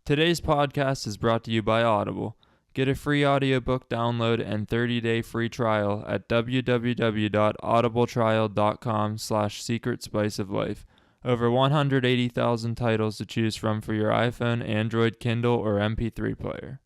Today's podcast is brought to you by Audible. Get a free audiobook download and 30-day free trial at www.audibletrial.com/secretspiceoflife. Over 180,000 titles to choose from for your iPhone, Android, Kindle, or MP3 player.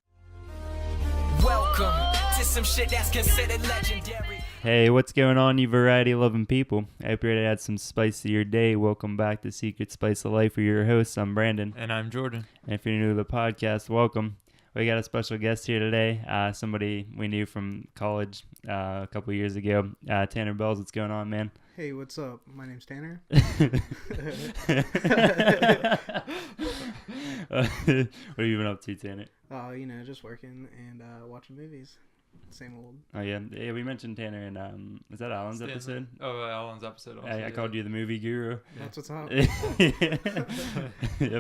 Welcome to some shit that's considered legendary. Hey, what's going on, you variety-loving people? I hope you're ready to add some spice to your day. Welcome back to Secret Spice of Life with your hosts. I'm Brandon. And I'm Jordan. And if you're new to the podcast, welcome. We got a special guest here today, somebody we knew from college a couple years ago. Tannar Belles, what's going on, man? Hey, what's up? My name's Tanner. What have you been up to, Tanner? Just working and watching movies. Same old. Oh, yeah. Yeah, we mentioned Tanner in, was that Alan's episode? Oh, Alan's episode also. I called you the movie guru. That's what's up. Yeah,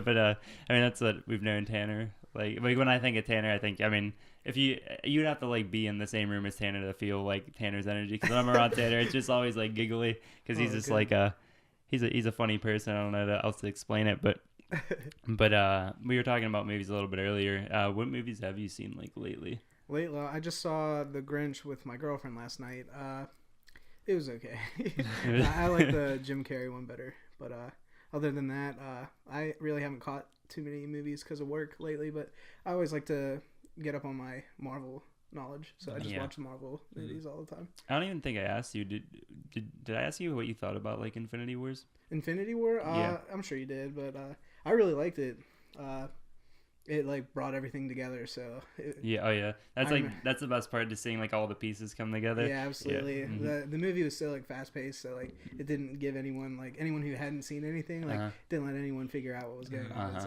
but that's what we've known Tanner. Like when I think of Tanner, if you'd have to be in the same room as Tanner to feel like Tanner's energy. Because when I'm around Tanner, it's just always giggly. Because he's just he's a funny person. I don't know how else to explain it, but we were talking about movies a little bit earlier. What movies have you seen lately? Lately, I just saw The Grinch with my girlfriend last night. It was okay. I like the Jim Carrey one better. But other than that, I really haven't caught too many movies because of work lately. But I always like to get up on my Marvel knowledge, so I just watch Marvel movies all the time. I don't even think I asked you. Did I ask you what you thought about Infinity Wars? Infinity War? Yeah. I'm sure you did, but I really liked it. It brought everything together, so that's the best part, just seeing all the pieces come together. Yeah, absolutely. Yeah. Mm-hmm. The movie was so fast paced, so it didn't give anyone who hadn't seen anything didn't let anyone figure out what was going on. It's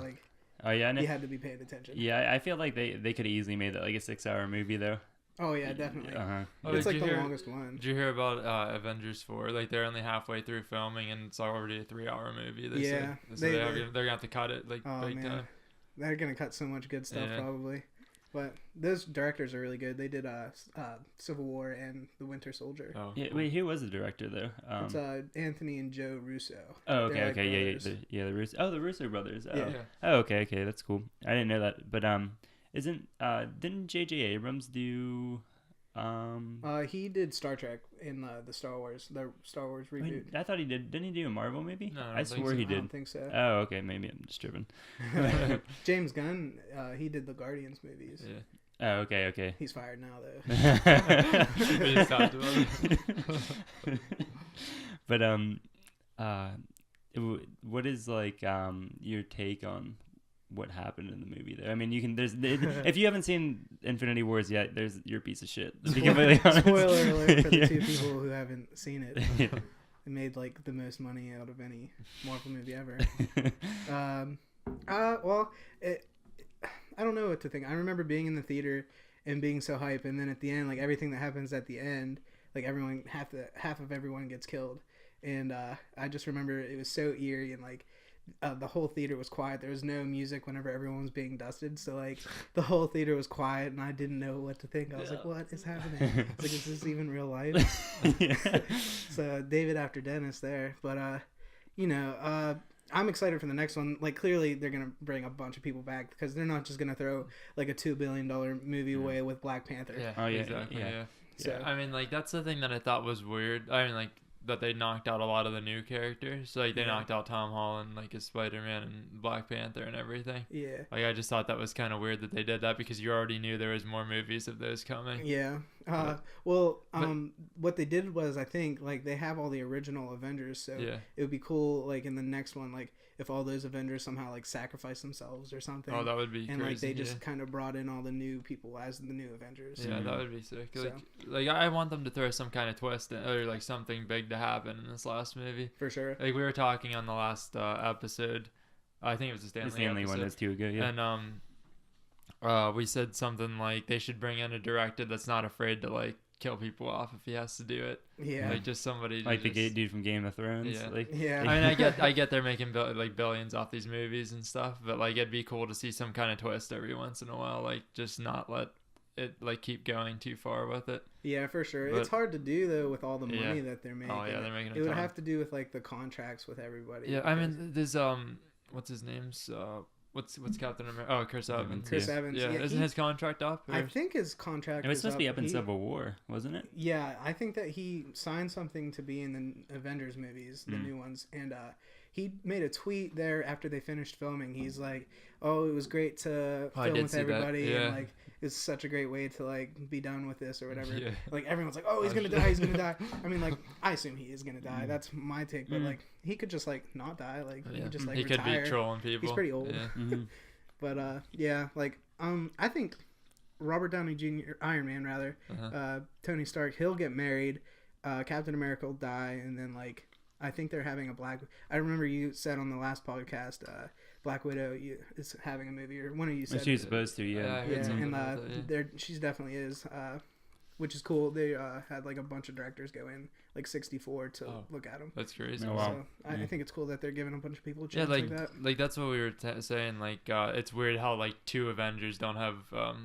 you had to be paying attention. Yeah, I feel like they could have easily made that a 6-hour movie though. Oh yeah, definitely. It's the longest one. Did you hear about Avengers 4? They're only halfway through filming and it's already a 3-hour movie. They're gonna have to cut it big time. They're gonna cut so much good stuff probably, but those directors are really good. They did Civil War and The Winter Soldier. Oh, yeah. Wait, who was the director though? It's Anthony and Joe Russo. Oh, okay, the Russo. Oh, the Russo brothers. Oh, yeah. Oh, okay, that's cool. I didn't know that, but didn't J.J. Abrams do? He did Star Trek in the Star Wars reboot. Wait, I thought he did. Didn't he do a Marvel maybe? No, I swore he did. I don't think so. Oh, okay, maybe I'm just tripping. James Gunn, he did the Guardians movies. Yeah. Oh, okay. He's fired now though. But what is your take on what happened in the movie there? I mean, if you haven't seen Infinity Wars yet, you're a piece of shit, to be completely honest. Spoiler alert for the two people who haven't seen it. It made the most money out of any Marvel movie ever. I don't know what to think. I remember being in the theater and being so hype, and then at the end, everything that happens at the end, everyone, half of everyone gets killed, and I just remember it was so eerie, and the whole theater was quiet. There was no music whenever everyone was being dusted, so the whole theater was quiet, and I didn't know what to think. I was like, what is happening? I was like, is this even real life? So David after Dennis there, but I'm excited for the next one. Clearly they're gonna bring a bunch of people back because they're not just gonna throw a $2 billion movie away with Black Panther. Yeah. Oh yeah, exactly. Yeah. So I mean, that's the thing that I thought was weird. I mean, that they knocked out a lot of the new characters. They knocked out Tom Holland, as Spider-Man and Black Panther and everything. Yeah. I just thought that was kind of weird that they did that because you already knew there was more movies of those coming. Yeah. What they did was, I think, they have all the original Avengers, so it would be cool, in the next one, if all those Avengers somehow, sacrifice themselves or something. Oh, that would be crazy. And, they just kind of brought in all the new people as the new Avengers. Yeah, that would be sick. I want them to throw some kind of twist or, something big to happen in this last movie. For sure. We were talking on the last episode. I think it was the Stanley one is too good, yeah. And, we said something they should bring in a director that's not afraid to, kill people off if he has to do it. Yeah. Just somebody the dude from Game of Thrones. Yeah. I mean, I get they're making billions off these movies and stuff, but it'd be cool to see some kind of twist every once in a while, just not let it keep going too far with it. Yeah, for sure. But it's hard to do though with all the money that they're making. Oh yeah, they're making. It would have to do with the contracts with everybody. Yeah, I mean, there's what's his name's what's Captain America? Oh, Chris Evans. Chris Evans. Yeah, isn't his contract up? I think his contract It was is supposed to be up in He- Civil War, wasn't it? Yeah, I think that he signed something to be in the Avengers movies, the new ones, and he made a tweet there after they finished filming. He's like, "Oh, it was great to I film did with see that, everybody, yeah. and like it's such a great way to like be done with this or whatever." Yeah. Like everyone's like, "Oh, he's gonna die, he's gonna die." I mean, like I assume he is gonna die. That's my take, but like he could just like not die, like he Yeah. could just like he could retire. be trolling people. He's pretty old. Yeah. Mm-hmm. But yeah, like I think Robert Downey Jr. Iron Man rather, Tony Stark, he'll get married, Captain America will die, and then like I think they're having a I remember you said on the last podcast, Black Widow is having a movie, or one of you said. She was supposed to, yeah. I heard Yeah, something and about that, yeah. she's definitely is, which is cool. They had like a bunch of directors go in, like 64 to look at them. That's crazy. Oh, wow. So I think it's cool that they're giving a bunch of people a Yeah, chance like that. that's what we were saying. Like, it's weird how like 2 Avengers don't have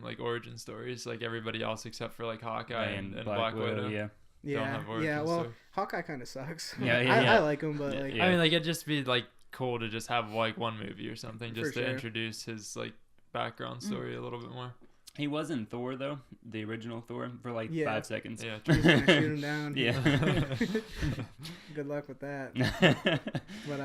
like origin stories. Like everybody else except for like Hawkeye and Black Widow. yeah. Yeah, have origin yeah. Well, story. Hawkeye kind of sucks. Yeah, I like him, but like Yeah. I mean, like it'd just be like cool to just have like one movie or something just For to sure. introduce his like background story a little bit more. He was in Thor, though, the original Thor, for like Yeah. 5 seconds. Yeah. he's gonna shoot him down. Yeah. Good luck with that. But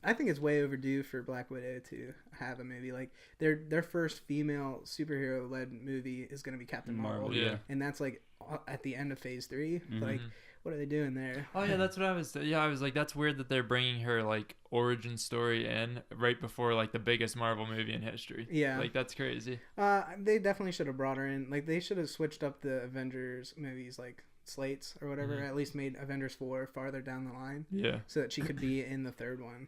I think it's way overdue for Black Widow to have a movie. Like their first female superhero led movie is gonna be Captain Marvel. Marvel, yeah. And that's like at the end of Phase 3. Like, what are they doing there? Oh yeah, that's what I was. Yeah, I was like, that's weird that they're bringing her like origin story in right before like the biggest Marvel movie in history. Yeah. Like that's crazy. They definitely should have brought her in. Like they should have switched up the Avengers movies like slates or whatever. At least made Avengers 4 farther down the line. Yeah. So that she could be in the third one.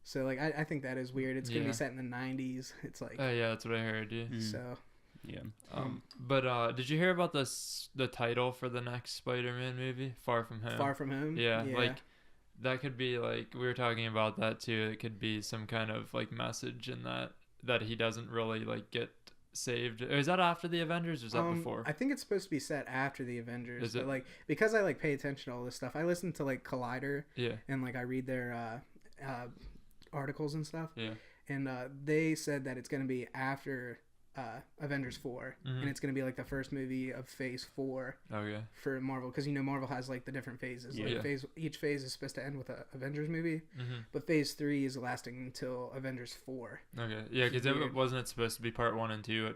So like I think that is weird. It's gonna Yeah. be set in the 90s. It's like Yeah, that's what I heard. Yeah. so. Yeah. But did you hear about the title for the next Spider-Man movie, Far From Home? Far From Home. Yeah, like that could be like we were talking about that too. It could be some kind of like message in that he doesn't really like get saved. Is that after the Avengers or is that before? I think it's supposed to be set after the Avengers. Is but it? like because I like pay attention to all this stuff, I listen to like Collider Yeah. and like I read their articles and stuff. Yeah. And they said that it's gonna be after Avengers 4, and it's gonna be like the first movie of Phase 4 Okay. for Marvel, because you know Marvel has like the different phases. Yeah. Like each phase is supposed to end with a Avengers movie, Mm-hmm. but Phase 3 is lasting until Avengers 4. Okay. Yeah, because Weird. it wasn't it supposed to be part 1 and 2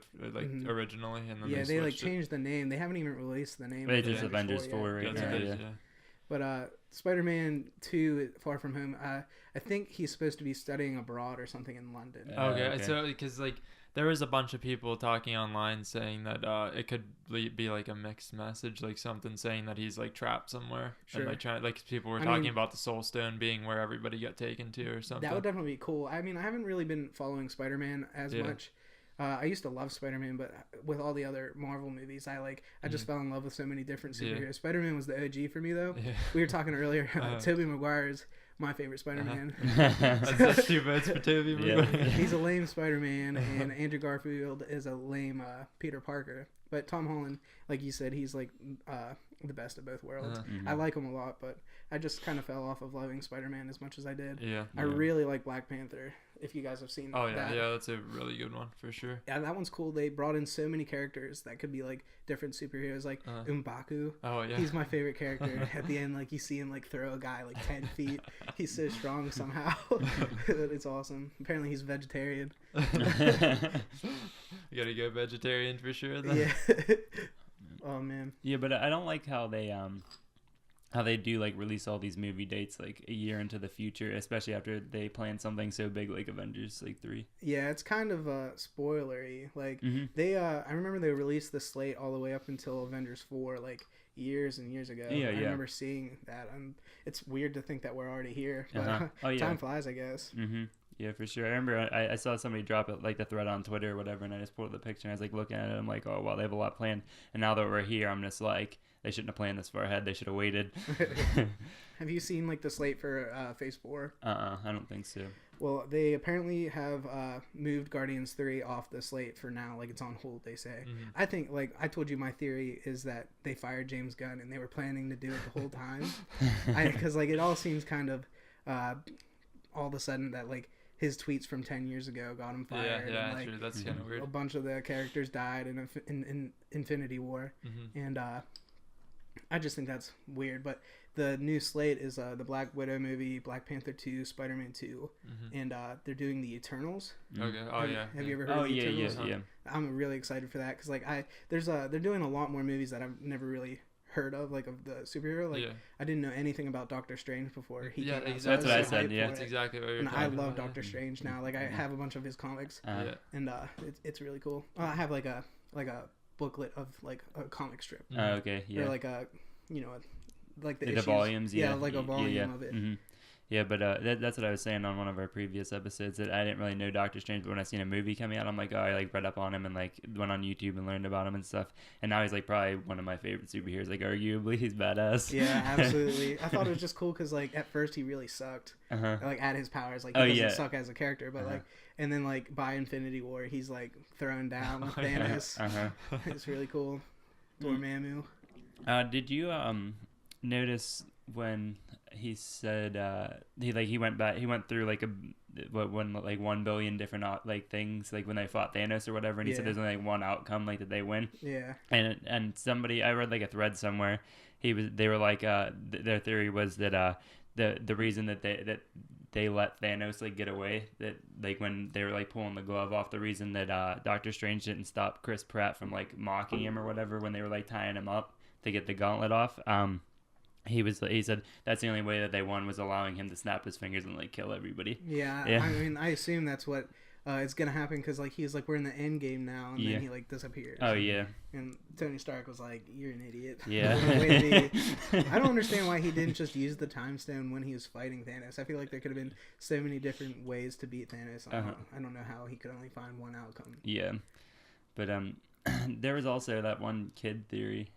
originally, and then Yeah, they like switched it? changed the name. They haven't even released the name. They of just Avengers 4 yet. right That's now. what it Yeah. is, yeah. But Spider-Man 2, Far From Home, I think he's supposed to be studying abroad or something in London. Okay, okay. so because like there was a bunch of people talking online saying that it could be like a mixed message, like something saying that he's like trapped somewhere, Sure. and like people were I talking mean- about the Soul Stone being where everybody got taken to or something. That would definitely be cool. I mean, I haven't really been following Spider-Man as Yeah. much. I used to love Spider-Man, but with all the other Marvel movies, I just fell in love with so many different Yeah. superheroes. Spider-Man was the OG for me, though. Yeah. We were talking earlier. Tobey Maguire is my favorite Spider-Man. That's 2 votes for Toby. Yeah. He's a lame Spider-Man, and Andrew Garfield is a lame Peter Parker. But Tom Holland, like you said, he's like the best of both worlds. I like him a lot, but I just kind of fell off of loving Spider-Man as much as I did. Yeah. I really like Black Panther, if you guys have seen Oh yeah, that. yeah, that's a really good one for sure. Yeah, that one's cool. They brought in so many characters that could be like different superheroes, like M'Baku. Oh yeah. He's my favorite character. At the end, like you see him like throw a guy like 10 feet. He's so strong somehow. It's awesome. Apparently he's vegetarian. You gotta go vegetarian for sure. Then. Yeah. Oh man. Yeah, but I don't like how they do like release all these movie dates like a year into the future, especially after they plan something so big like Avengers like 3. Yeah, it's kind of spoilery. Like Mhm. they I remember they released the slate all the way up until Avengers 4 like years and years ago. Yeah, I yeah. remember seeing that, and it's weird to think that we're already here. But Uh-huh. Oh, yeah. time flies, I guess. Mhm. Yeah, for sure. I remember I saw somebody drop it like the thread on Twitter or whatever, and I just pulled up the picture and I was like looking at it. I'm like, oh wow, they have a lot planned. And now that we're here, I'm just like, they shouldn't have planned this far ahead. They should have waited. Have you seen like the slate for Phase 4? I don't think so. Well, they apparently have moved Guardians 3 off the slate for now. Like, it's on hold, they say. I think, like, I told you my theory is that they fired James Gunn and they were planning to do it the whole time. Because, like, it all seems kind of all of a sudden that, like, his tweets from 10 years ago got him fired. Yeah, and, like, true. That's kind of weird. a bunch of the characters died in Infinity War, and I just think that's weird. But the new slate is the Black Widow movie, Black Panther 2, Spider-Man 2, and they're doing the Eternals. Okay. Oh yeah. Have you ever heard of the Eternals? Yeah. I'm really excited for that because like they're doing a lot more movies that I've never really heard of, like of the superhero. Like I didn't know anything about Doctor Strange before he came out. Exactly. So That's what I so said. hyped Yeah, for That's it. exactly what you're And talking I about. love Doctor Strange now. Like I have a bunch of his comics, and it's really cool. I have like a booklet of like a comic strip. Okay. Yeah. Or like a like the the issues. volumes. Yeah. Like a volume of it. Yeah, but that's what I was saying on one of our previous episodes, that I didn't really know Doctor Strange, but when I seen a movie coming out, I'm like, oh, I like read up on him and like went on YouTube and learned about him and stuff. And now he's like probably one of my favorite superheroes. Like arguably, he's badass. Yeah, absolutely. I thought it was just cool because like at first he really sucked. Like at his powers, like he doesn't suck as a character, but like, and then like by Infinity War, he's like thrown down with Thanos. It's really cool. Dormammu. Did you notice when he said he went through like like 1 billion different like things, like when they fought Thanos or whatever, and he said there's only like one outcome, like that they win. And somebody, I read like a thread somewhere, they were like their theory was that the reason that they let Thanos like get away, that like when they were like pulling the glove off, the reason that Doctor Strange didn't stop Chris Pratt from like mocking him or whatever when they were like tying him up to get the gauntlet off, he said that's the only way that they won, was allowing him to snap his fingers and like kill everybody. Yeah. I mean, I assume that's what is gonna happen, because like he's like, we're in the end game now, and then he like disappears. Oh yeah. And Tony Stark was like, "You're an idiot." Yeah. I don't understand why he didn't just use the time stone when he was fighting Thanos. I feel like there could have been so many different ways to beat Thanos. I don't know how he could only find one outcome. Yeah, but there was also that one kid theory.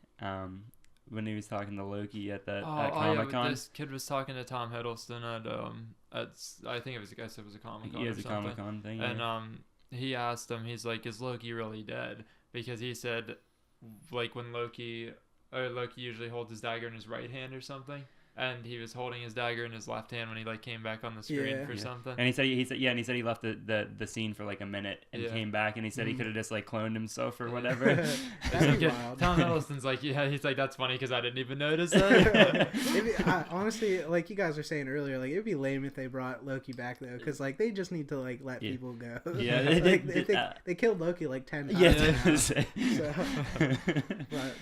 When he was talking to Loki at that Comic-Con. This kid was talking to Tom Hiddleston at I think it was a Comic-Con. Yeah, it was a Comic-Con thing. And he asked him, he's like, is Loki really dead? Because he said, like when Loki usually holds his dagger in his right hand or something, and he was holding his dagger in his left hand when he like came back on the screen for something. And he said he left the scene for like a minute and came back, and he said he could have just like cloned himself or whatever. That'd be wild. Tom Hiddleston's like, he's like, that's funny because I didn't even notice that. Honestly, like you guys were saying earlier, like it'd be lame if they brought Loki back though, because like they just need to like let people go. Yeah, they killed Loki like 10 times. Yeah. So, but.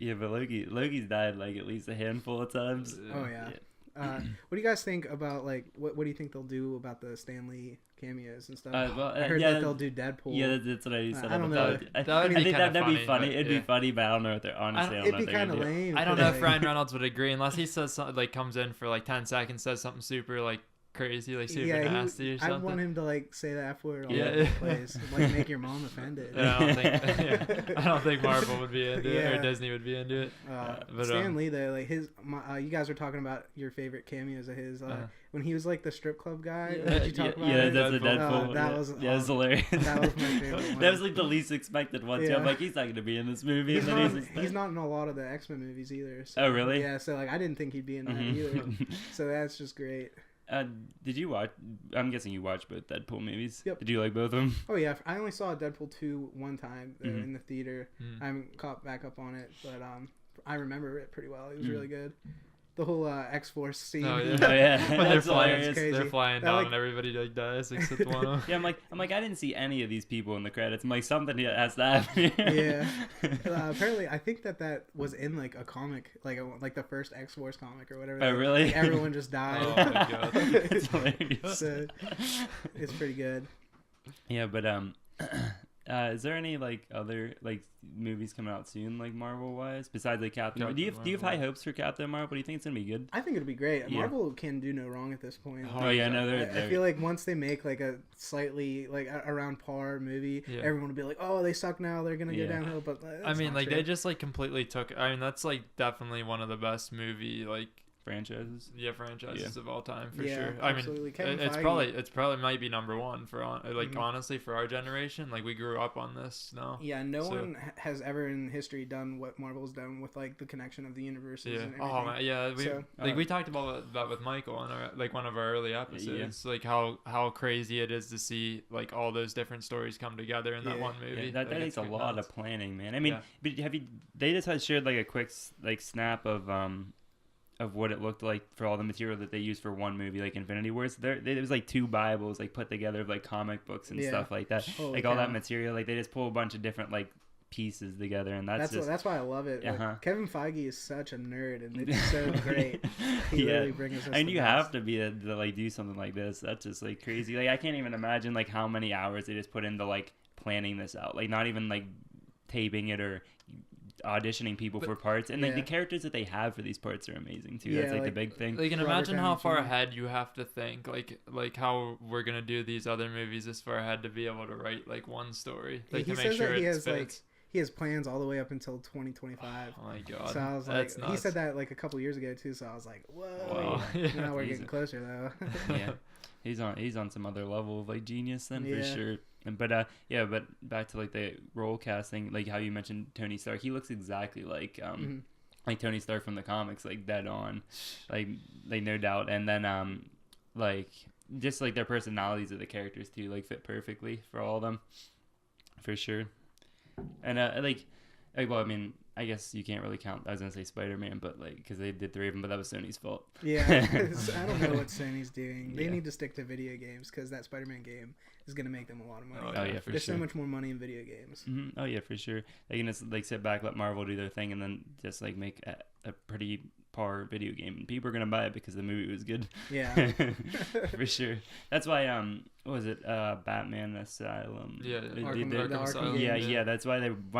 Yeah, but Loki's died like at least a handful of times. Oh yeah. What do you guys think about like what do you think they'll do about the Stan Lee cameos and stuff? I heard that they'll do Deadpool. Yeah, that's what I said. I don't know. I think that'd be funny. It'd be funny, but I don't know what they're honestly. It'd be kind of lame. I don't know if Ryan Reynolds would agree unless he says something, like comes in for like 10 seconds, says something super like crazy, like super nasty or something. I want him to like say that word all over the place, like make your mom offended. I don't think Marvel would be into it, or Disney would be into it. But Stan Lee though, like you guys were talking about your favorite cameos of his when he was like the strip club guy. Did you talk about it? That's a Deadpool. That was hilarious. That was my favorite one. That was like the least expected one too. I'm like, he's not gonna be in this movie. He's not in a lot of the X-Men movies either. So, oh really? Yeah. So like I didn't think he'd be in that either. So that's just great. Did you watch? I'm guessing you watched both Deadpool movies. Yep. Did you like both of them? Oh yeah, I only saw Deadpool 2 one time in the theater. I haven't caught back up on it, but I remember it pretty well. It was really good. The whole X-Force scene. Oh yeah. When they're flying, crazy. they're flying down and everybody like dies except one of them. Yeah, I'm like I didn't see any of these people in the credits. I'm like, something has to happen. Yeah. Apparently, I think that was in like a comic, like the first X-Force comic or whatever. Oh really? Like, everyone just died. Oh my god. It's hilarious. So, it's pretty good. Yeah, but is there any like other like movies coming out soon, like Marvel wise, besides like Captain? Do you have high hopes for Captain Marvel? Do you think it's gonna be good? I think it'll be great. Yeah. Marvel can do no wrong at this point. Oh yeah, no, I feel like once they make like a slightly like around par movie, everyone will be like, "Oh, they suck now. They're gonna go downhill." But I mean, like true. They just like completely took. I mean, that's like definitely one of the best movie like franchises. Yeah, franchises of all time for Yeah, sure. absolutely. Kevin It's Feige- probably might be number one for Mhm. honestly for our generation. Like we grew up on this. No. Yeah, no So- one has ever in history done what Marvel's done with like the connection of the universes Yeah. and everything. Oh man. Yeah. We So- we talked about that with Michael in our, like one of our early episodes. Like how crazy it is to see like all those different stories come together in that Yeah. one movie. Yeah, that Like, takes it's a lot nuts. of planning, man. I mean, Yeah. but have you? They just had shared like a quick like snap of what it looked like for all the material that they used for one movie, like Infinity Wars. There was like 2 Bibles like put together of like comic books and Yeah. stuff like that. Holy Like all that cow. material, like they just pull a bunch of different like pieces together, and that's just that's why I love it. Like, Uh-huh. Kevin Feige is such a nerd, and it's so great. He yeah. really brings us. And the you best. have to be to like do something like this. That's just like crazy. Like I can't even imagine like how many hours they just put into like planning this out. Like not even like taping it or auditioning people for parts. And like yeah. the characters that they have for these parts are amazing too. That's Yeah, like the like- big thing. Like, and Robert imagine how Downey far Jr. ahead you have to think, like how we're gonna do these other movies this far ahead to be able to write like one story, like he to make says sure that he it has fits. he has plans all the way up until 2025. Oh my god, So I was like, that's he nuts. said that like a couple years ago too. So I was like, whoa. Wow. Yeah. Now we're He's getting closer though. Yeah. He's on some other level of like genius then Yeah. for sure. But but back to like the role casting, like how you mentioned Tony Stark, he looks exactly like Mhm. like Tony Stark from the comics, like dead on, like no doubt. And then like just like their personalities of the characters too, like fit perfectly for all of them, for sure. And well, I mean, I guess you can't really count. I was gonna say Spider-Man, but like because they did 3 of them, but that was Sony's fault. Yeah, I don't know what Sony's doing. They Yeah. need to stick to video games because that Spider-Man game is gonna make them a lot of money. Oh yeah, for There's sure. so much more money in video games. Oh yeah, for sure. They can just like sit back, let Marvel do their thing, and then just like make a pretty par video game, and people are gonna buy it because the movie was good. Yeah. For sure. That's why what was it? Batman Asylum. Yeah, Arkham- They- the Arkham Asylum, yeah, games. yeah. That's why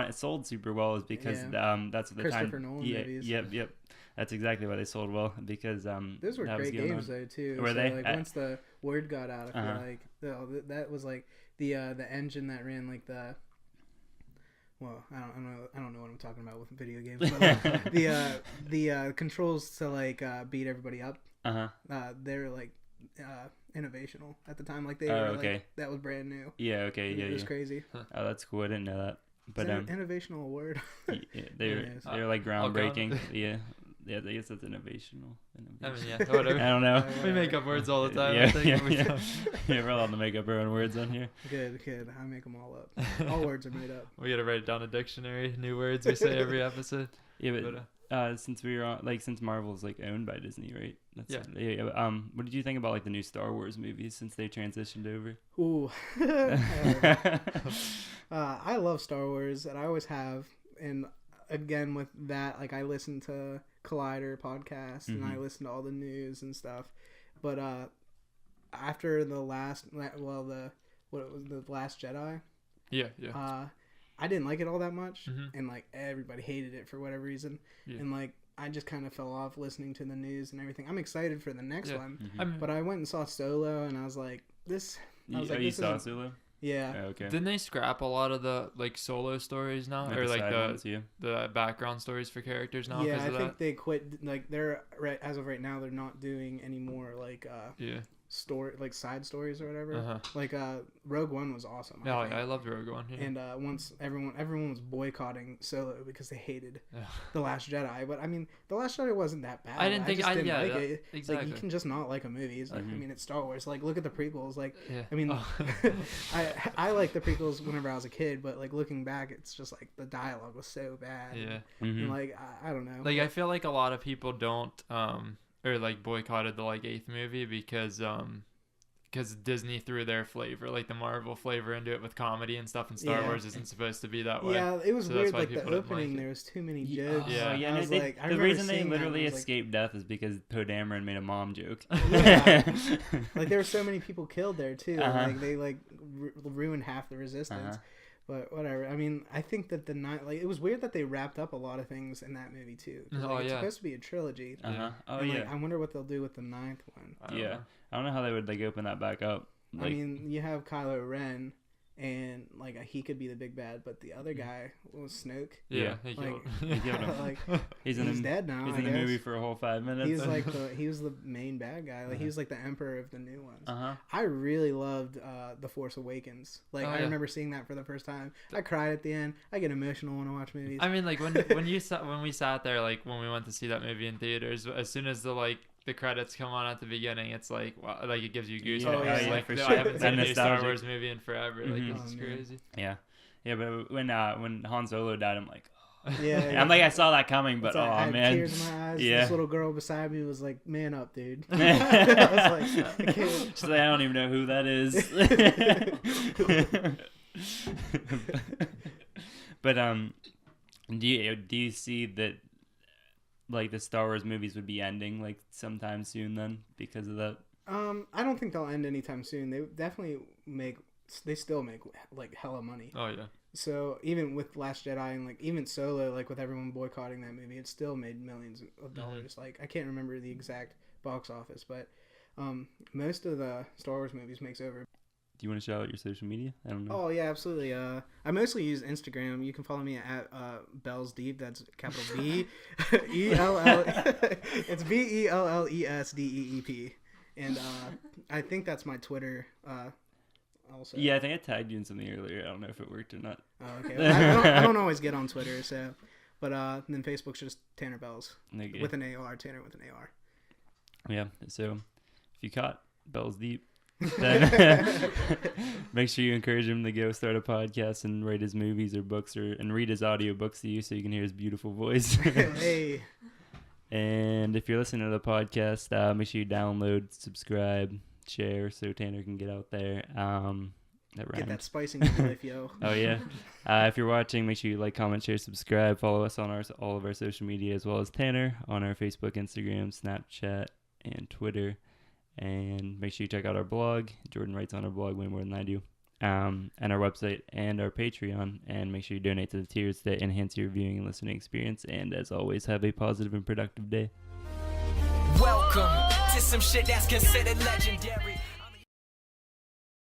it sold super well, is because Yeah. that's what the Christopher time. Nolan yeah, movies. Yep. That's exactly why they sold well, because Those were that was great going games on. though too. Were so, they? Like once the word got out, I feel Uh-huh. like that was like the engine that ran like the. Well, I don't know what I'm talking about with video games, but like, the controls to like beat everybody up. They're like innovational at the time. Like they Oh, were okay. like that was brand new. Yeah. Okay. It was Yeah. crazy. Oh, that's cool. I didn't know that. But Is innovational a word? they're Yes. like I'll go with groundbreaking. it. Yeah. Yeah, I guess that's innovational. I mean, yeah, whatever. I don't know. We make up words all the time. I Yeah, think. yeah. We're allowed to make up our own words on here. Good. I make them all up. All words are made up. We gotta write down a dictionary, new words we say every episode. Yeah, But, but since we were on, since Marvel's like owned by Disney, right? Yeah. What did you think about like the new Star Wars movies since they transitioned over? Ooh. I love Star Wars, and I always have. And again, with that, like I listen to Collider podcast, and I listen to all the news and stuff. But after the Last Jedi, yeah. I didn't like it all that much, Mhm. and like everybody hated it for whatever reason, Yeah. and like I just kind of fell off listening to the news and everything. I'm excited for the next Yeah. one, I mean, but I went and saw Solo, and I was like, this. I was like, you this saw isn't- Solo? Yeah. Oh, okay. didn't they scrap a lot of the like solo stories now, Like or the like side the ones, yeah. the background stories for characters now? Yeah, 'cause I of think that? they quit. Like they're right as of right now, they're not doing any more like Yeah. story like side stories or whatever. Uh-huh. Like Rogue One was awesome. Yeah, I think. I loved Rogue One. Yeah. And once everyone was boycotting Solo because they hated Yeah. The Last Jedi. But I mean, The Last Jedi wasn't that bad. I didn't think- just I- didn't yeah, like that- it. exactly. Like you can just not like a movie. It's like, I mean, it's Star Wars. Like look at the prequels. Like Yeah. I mean, Oh. I like the prequels whenever I was a kid, but like looking back, it's just like the dialogue was so bad. Yeah. And like I don't know. Like I feel like a lot of people don't or like boycotted the like 8th movie because Disney threw their flavor, like the Marvel flavor, into it with comedy and stuff, and Star Yeah. Wars isn't supposed to be that way. Yeah, it was So that's weird. why Like the people didn't like opening, it. there was too many Yeah. jokes. Yeah. I and was they- like, I the remember reason they seeing that and I literally was like, escaped death is because Poe Dameron made a mom joke. Yeah. Like there were so many people killed there too. Uh-huh. Like they like ruined half the resistance. But whatever. I mean, I think that it was weird that they wrapped up a lot of things in that movie too. 'Cause, Oh, it's yeah. supposed to be a trilogy. Oh And, yeah. like, I wonder what they'll do with the 9th one. I don't Yeah. know. I don't know how they would like open that back up. Like, I mean, you have Kylo Ren, and like he could be the big bad, but the other guy was Snoke. Yeah, Yeah. he Like, killed. He killed him. like He's he's dead now. He's I in the guess. movie for a whole 5 minutes. He was the main bad guy. Like he was like the emperor of the new ones. Uh-huh. I really loved The Force Awakens. Like Oh, I yeah. remember seeing that for the first time. I cried at the end. I get emotional when I watch movies. I mean, like when we sat there, like when we went to see that movie in theaters, as soon as the credits come on at the beginning, it's like wow, like it gives you goosebumps. Oh, yeah, like for I sure. haven't That seen a new Star nostalgic. Wars movie in forever. Like Mhm. it's Oh, man. crazy. Yeah. Yeah, but when Han Solo died, I'm like, yeah, I'm like, I saw that coming, but It's like, I oh had man. tears in my eyes. Yeah. This little girl beside me was like, "Man up, dude." I was like, I can't. She's like, I don't even know who that is. But do you see that like the Star Wars movies would be ending like sometime soon then because of that? I don't think they'll end anytime soon. They definitely they still make like hella money. Oh yeah. So even with Last Jedi and like even Solo, like with everyone boycotting that movie, it still made millions of dollars. Like I can't remember the exact box office, but most of the Star Wars movies makes over. Do you want to shout out your social media? I don't know. Oh yeah, absolutely. I mostly use Instagram. You can follow me at Belles Deep. That's capital B E L L. It's BELLESDEEP, and I think that's my Twitter. Also. Yeah, I think I tagged you in something earlier. I don't know if it worked or not. Oh, okay. Well, I don't always get on Twitter, so. But then Facebook's just Tannar Belles Okay. with an AR. Tanner with an AR. Yeah. So if you caught Bell's Deep, then make sure you encourage him to go start a podcast and write his movies or books and read his audiobooks to you so you can hear his beautiful voice. Hey. And if you're listening to the podcast, make sure you download, subscribe, share so Tanner can get out there. That Get that rhymed. spice in your life, yo. Oh yeah. If you're watching, make sure you like, comment, share, subscribe. Follow us on all of our social media as well as Tanner on our Facebook, Instagram, Snapchat, and Twitter. And make sure you check out our blog. Jordan writes on our blog way more than I do. And our website and our Patreon. And make sure you donate to the tiers that enhance your viewing and listening experience. And as always, have a positive and productive day. Welcome to some shit that's considered legendary.